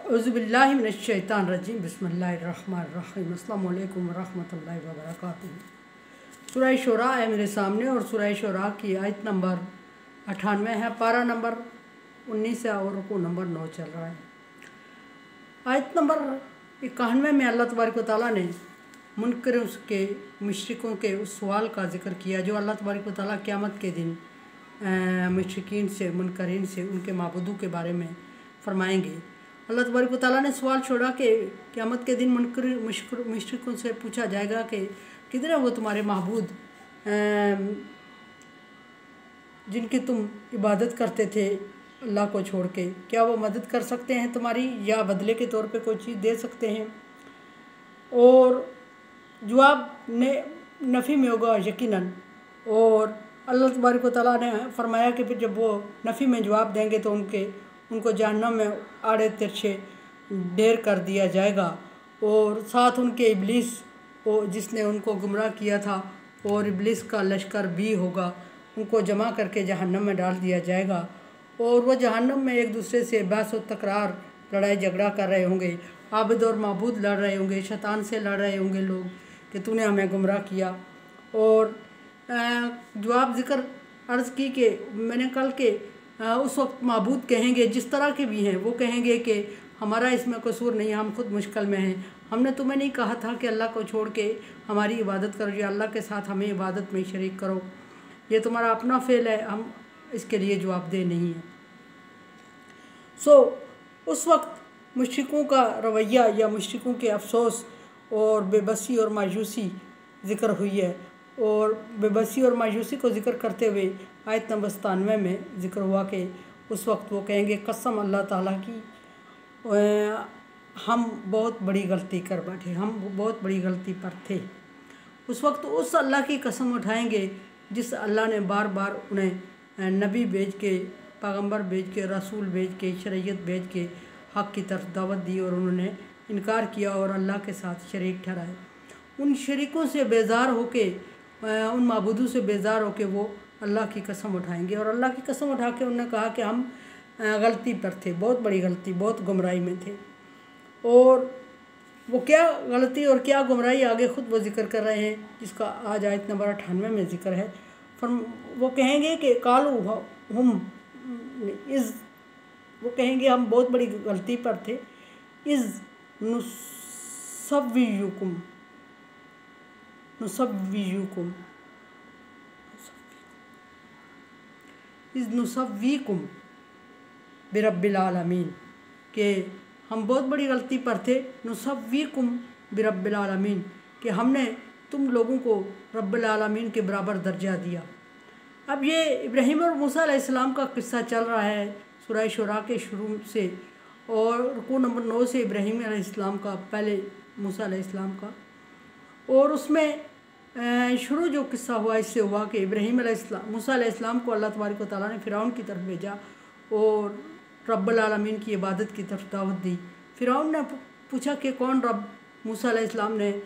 औज़ुबिल्लाहि मिनश्शैतानिर्रजीम बिस्मिल्लाहिर्रहमानिर्रहीम अस्सलामु अलैकुम वरहमतुल्लाहि वबरकातुहू। सूरह शुरा है मेरे सामने और सूरह शुरा की आयत नंबर 98 है, पारा नंबर 19 है और रुकू नंबर 9 चल रहा है। आयत नंबर 91 में अल्लाह तबारक व तआला ने मुनकरों के मुशरिकों के उस सवाल का जिक्र किया जो अल्लाह तबारक व तआला क़यामत के दिन मुशरिकीन से, मुनकरीन से, उनके माबूदों के बारे में फरमाएंगे। अल्लाह तबारक व तआला ने सवाल छोड़ा कि क़यामत के दिन मुशरिकों से पूछा जाएगा कि किधर है वो तुम्हारे महबूद जिनकी तुम इबादत करते थे अल्लाह को छोड़ के, क्या वो मदद कर सकते हैं तुम्हारी या बदले के तौर पे कोई चीज़ दे सकते हैं। और जवाब नफ़ी में होगा यकीनन। और अल्लाह तबारक व तआला ने फरमाया कि फिर जब वो नफ़ी में जवाब देंगे तो उनको जहन्नम में आड़े तिरछे ढेर कर दिया जाएगा और साथ उनके इब्लीस जिसने उनको गुमराह किया था और इब्लीस का लश्कर भी होगा, उनको जमा करके जहन्नम में डाल दिया जाएगा। और वह जहन्नम में एक दूसरे से बहस और तकरार, लड़ाई झगड़ा कर रहे होंगे, आबिद और माबूद लड़ रहे होंगे, शैतान से लड़ रहे होंगे लोग कि तूने हमें गुमराह किया। और जवाब ज़िक्र अर्ज़ की कि मैंने कल के उस वक्त माबूद कहेंगे जिस तरह के भी हैं, वो कहेंगे कि हमारा इसमें कसूर नहीं है, हम खुद मुश्किल में हैं, हमने तुम्हें नहीं कहा था कि अल्लाह को छोड़ के हमारी इबादत करो या अल्लाह के साथ हमें इबादत में शरीक करो, ये तुम्हारा अपना फ़ेल है, हम इसके लिए जवाबदेह नहीं हैं। उस वक्त मुशरिकों का रवैया या मुशरिकों के अफसोस और बेबसी और मायूसी ज़िक्र हुई है। और बेबसी और मायूसी को ज़िक्र करते हुए आयत नंबर 97 में ज़िक्र हुआ कि उस वक्त वो कहेंगे कसम अल्लाह ताला की हम बहुत बड़ी गलती कर बैठे, हम बहुत बड़ी गलती पर थे। उस वक्त उस अल्लाह की कसम उठाएंगे जिस अल्लाह ने बार बार उन्हें नबी भेज के, पैगंबर भेज के, रसूल भेज के, शरीयत भेज के हक़ की तरफ दावत दी और उन्होंने इनकार किया और अल्लाह के साथ शरीक ठहराए। उन शरीकों से बेजार होके, उन माबूदों से बेजार होके वो अल्लाह की कसम उठाएंगे और अल्लाह की कसम उठा के उन्होंने कहा कि हम गलती पर थे, बहुत बड़ी गलती, बहुत गुमराही में थे। और वो क्या गलती और क्या गुमराही आगे ख़ुद वो ज़िक्र कर रहे हैं, जिसका आज आयत नंबर 98 में ज़िक्र है। वो कहेंगे कि कालू वो कहेंगे हम बहुत बड़ी गलती पर थे। इज़ नुसव्वीकुम बिरब्बिल आलमीन कि हम बहुत बड़ी गलती पर थे। नुसव्वीकुम बिरब्बिल आलमीन कि हमने तुम लोगों को रब्बिल आलमीन के बराबर दर्जा दिया। अब ये इब्राहीम और मूसा अलैहिस्सलाम का किस्सा चल रहा है सूरह शुरा के शुरू से और रुकू नंबर 9 से इब्राहीम अलैहिस्सलाम का, पहले मूसा अलैहिस्सलाम का। और उसमें शुरू जो किस्सा हुआ इससे हुआ कि मूसा अलैहिस्सलाम को अल्लाह तबारक व तआला ने फ़िरौन की तरफ भेजा और रब्बुल आलमीन की इबादत की तरफ दावत दी। फ़िरौन ने पूछा कि कौन रब, मूसा अलैहिस्सलाम ने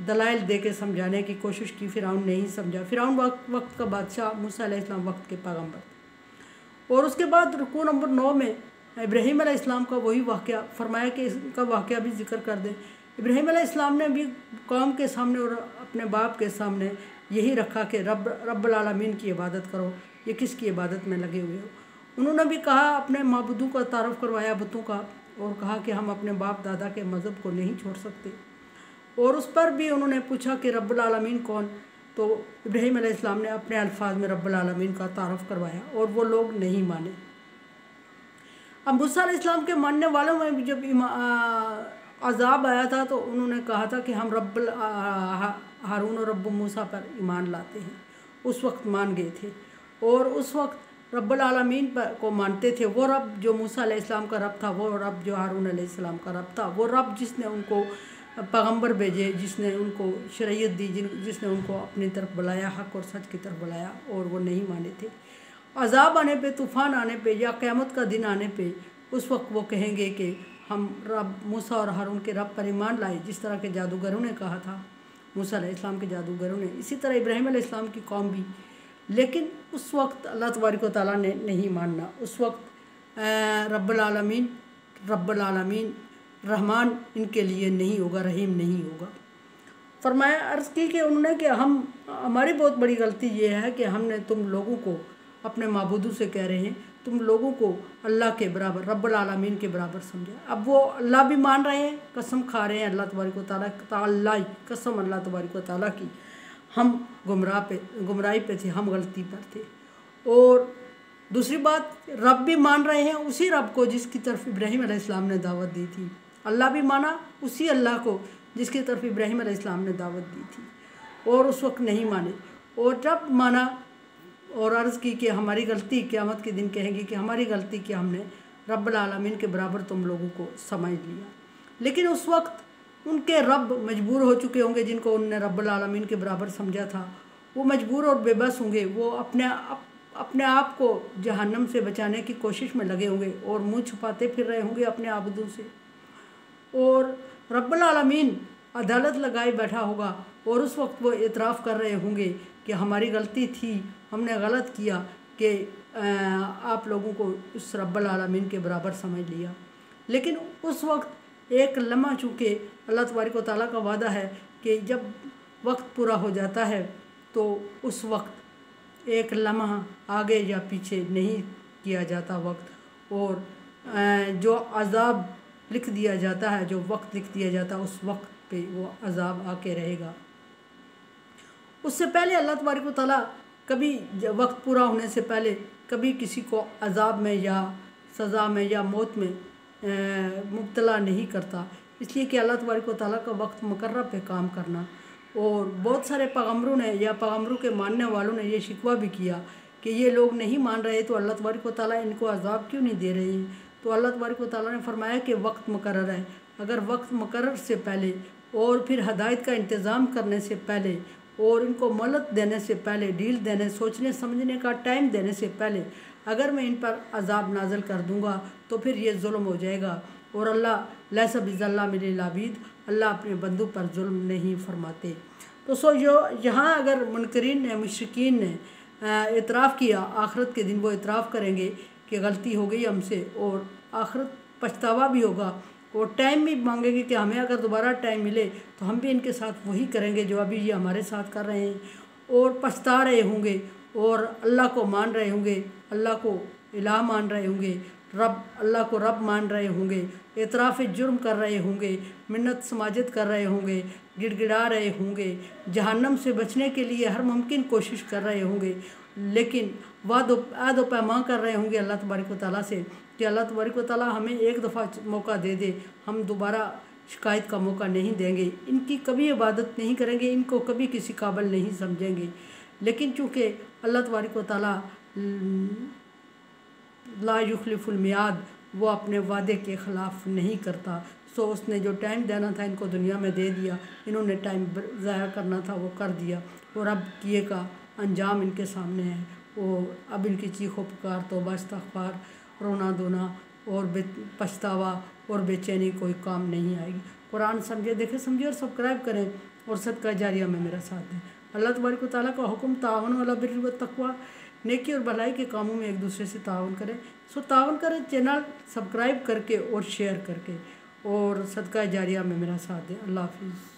दलाइल दे के समझाने की कोशिश की, फ़िरौन नहीं समझा। फ़िरौन वक्त का बादशाह, मूसा अलैहिस्सलाम वक्त के पैगंबर। और उसके बाद रुकू नंबर 9 में इब्राहीम अलैहिस्सलाम का वही वाक़या फरमाया कि इसका वाक़या भी ज़िक्र कर दें। इब्राहीम अलैहिस्सलाम ने भी कौम के सामने और अपने बाप के सामने यही रखा कि रब्बुल आलमीन की इबादत करो, ये किसकी इबादत में लगे हुए हो। उन्होंने भी कहा, अपने माबूदों का तारुफ़ करवाया बुतों का और कहा कि हम अपने बाप दादा के मज़हब को नहीं छोड़ सकते। और उस पर भी उन्होंने पूछा कि रब्बुल आलमीन कौन, तो इब्राहीम अलैहिस्सलाम ने अपने अल्फाज में रब्बुल आलमीन का तारुफ़ करवाया और वो लोग नहीं माने। अब मूसा अलैहिस्सलाम के मानने वालों में भी जब अज़ाब आया था तो उन्होंने कहा था कि हम हारून और रब्बु मूसा पर ईमान लाते हैं। उस वक्त मान गए थे और उस वक्त रब्बुल आलमीन को मानते थे। वो रब जो मूसा अलैहिस्सलाम का रब था, वो रब जो हारून अलैहिस्सलाम का रब था, वो रब जिसने उनको पैगंबर भेजे, जिसने उनको शरीयत दी, जिसने उनको अपनी तरफ बुलाया, हक़ और सच की तरफ बुलाया, और वो नहीं माने थे। अज़ाब आने पे, तूफ़ान आने पे या क़यामत का दिन आने पे उस वक्त वो कहेंगे कि हम रब मूसा और हारून के रब पर ईमान लाए, जिस तरह के जादूगरों ने कहा था, मूसा अलैहिस्सलाम के जादूगरों ने। इसी तरह इब्राहीम अलैहिस्सलाम की कौम भी। लेकिन उस वक्त अल्लाह तबारक व तआला ने नहीं मानना। उस वक्त रब्बुल आलमीन रब्बुल आलमीन रहमान इनके लिए नहीं होगा, रहीम नहीं होगा। फरमाया अर्ज़ की कि उन्होंने कि हमारी बहुत बड़ी गलती ये है कि हमने तुम लोगों को अपने माबूदों से कह रहे हैं तुम लोगों को अल्लाह के बराबर, रब्बुल आलमीन के बराबर समझा। अब वो अल्लाह भी मान रहे हैं, कसम खा रहे हैं अल्लाह तबारक व तआला, कसम अल्लाह तबारक व तआला की, हम गुमराही पे थे, हम गलती पर थे। और दूसरी बात, रब भी मान रहे हैं उसी रब को जिसकी तरफ इब्राहीम अलैहिस्सलाम ने दावत दी थी। अल्लाह भी माना उसी अल्लाह को जिसकी तरफ इब्राहीम अलैहिस्सलाम ने दावत दी थी, और उस वक्त नहीं माने। और जब माना और अर्ज़ की कि हमारी गलती, क़यामत के दिन कहेंगे कि हमारी गलती कि हमने रब्बुल आलमीन के बराबर तुम लोगों को समझ लिया। लेकिन उस वक्त उनके रब मजबूर हो चुके होंगे, जिनको उन्होंने रब्बुल आलमीन के बराबर समझा था, वो मजबूर और बेबस होंगे। वो अपने आप को जहन्नम से बचाने की कोशिश में लगे होंगे और मुँह छुपाते फिर रहे होंगे अपने आबुदों से। और रब्बुल आलमीन अदालत लगाए बैठा होगा और उस वक्त वो इतराफ़ कर रहे होंगे कि हमारी गलती थी, हमने गलत किया कि आप लोगों को उस रब्बुल आलमीन के बराबर समझ लिया। लेकिन उस वक्त एक लम्हा, चूँकि अल्लाह तबारक व तआला का वादा है कि जब वक्त पूरा हो जाता है तो उस वक्त एक लम्हा आगे या पीछे नहीं किया जाता वक्त, और जो अज़ाब लिख दिया जाता है, जो वक्त लिख दिया जाता है, उस वक्त पे वो अज़ाब आके रहेगा। उससे पहले अल्लाह तबारक व तआला कभी वक्त पूरा होने से पहले कभी किसी को अज़ाब में या सज़ा में या मौत में मुब्तला नहीं करता, इसलिए कि अल्लाह तबारक व तआला का वक्त मुकर्रर पे काम करना। और बहुत सारे पैगम्बरों ने या पैगम्बरों के मानने वालों ने ये शिकवा भी किया कि ये लोग नहीं मान रहे तो अल्लाह तबारक व तआला इनको अज़ाब क्यों नहीं दे रहे हैं। तो अल्लाह तबारक व तआला ने फरमाया कि वक्त मुकर्रर है, अगर वक्त मुकर्रर से पहले और फिर हदायत का इंतज़ाम करने से पहले और इनको मोहलत देने से पहले, ढील देने, सोचने समझने का टाइम देने से पहले अगर मैं इन पर अज़ाब नाज़िल कर दूंगा तो फिर ये जुल्म हो जाएगा। और अल्लाह लैसा बिज़ल्लाम लिल आबीद, अल्लाह अपने बंदों पर जुल्म नहीं फरमाते। तो यहाँ अगर मुनकरीन ने, मुशरिकीन ने इतराफ़ किया, आखिरत के दिन वो इतराफ़ करेंगे कि गलती हो गई हमसे, और आखिरत पछतावा भी होगा और टाइम भी मांगेंगे कि हमें अगर दोबारा टाइम मिले तो हम भी इनके साथ वही करेंगे जो अभी ये हमारे साथ कर रहे हैं। और पछता रहे होंगे और अल्लाह को मान रहे होंगे, अल्लाह को इलाह मान रहे होंगे, अल्लाह को रब मान रहे होंगे, एतराफ़ जुर्म कर रहे होंगे, मिन्नत समाजत कर रहे होंगे, गिड़गिड़ा रहे होंगे, जहन्नम से बचने के लिए हर मुमकिन कोशिश कर रहे होंगे। लेकिन वादो पैमा कर रहे होंगे अल्लाह तबारक व तआला से कि अल्लाह तबारक व तआला हमें एक दफ़ा मौका दे दे, हम दोबारा शिकायत का मौका नहीं देंगे, इनकी कभी इबादत नहीं करेंगे, इनको कभी किसी काबिल नहीं समझेंगे। लेकिन चूँकि अल्लाह तबारक व तआला ला युखलिफुल मियाद, वो अपने वादे के ख़िलाफ़ नहीं करता, सो उसने जो टाइम देना था इनको दुनिया में दे दिया, इन्होंने टाइम ज़ाया करना था वो कर दिया, और अब किए का अंजाम इनके सामने है। और अब इनकी चीखो पुकार, तौबा इस्तग़फ़ार, रोना धोना और पछतावा और बेचैनी कोई काम नहीं आएगी। कुरान समझे, देखें, समझे और सब्सक्राइब करें और सदका जारिया में मेरा साथ दें। अल्लाह तबारक व तआला का हुक्म तावन अला बिर्रि व तक़वा, नेकी और भलाई के कामों में एक दूसरे से तावन करें। सो तावन करें चैनल सब्सक्राइब करके और शेयर करके, और सदका जारिया में मेरा साथ दें। अल्लाह हाफ़िज़।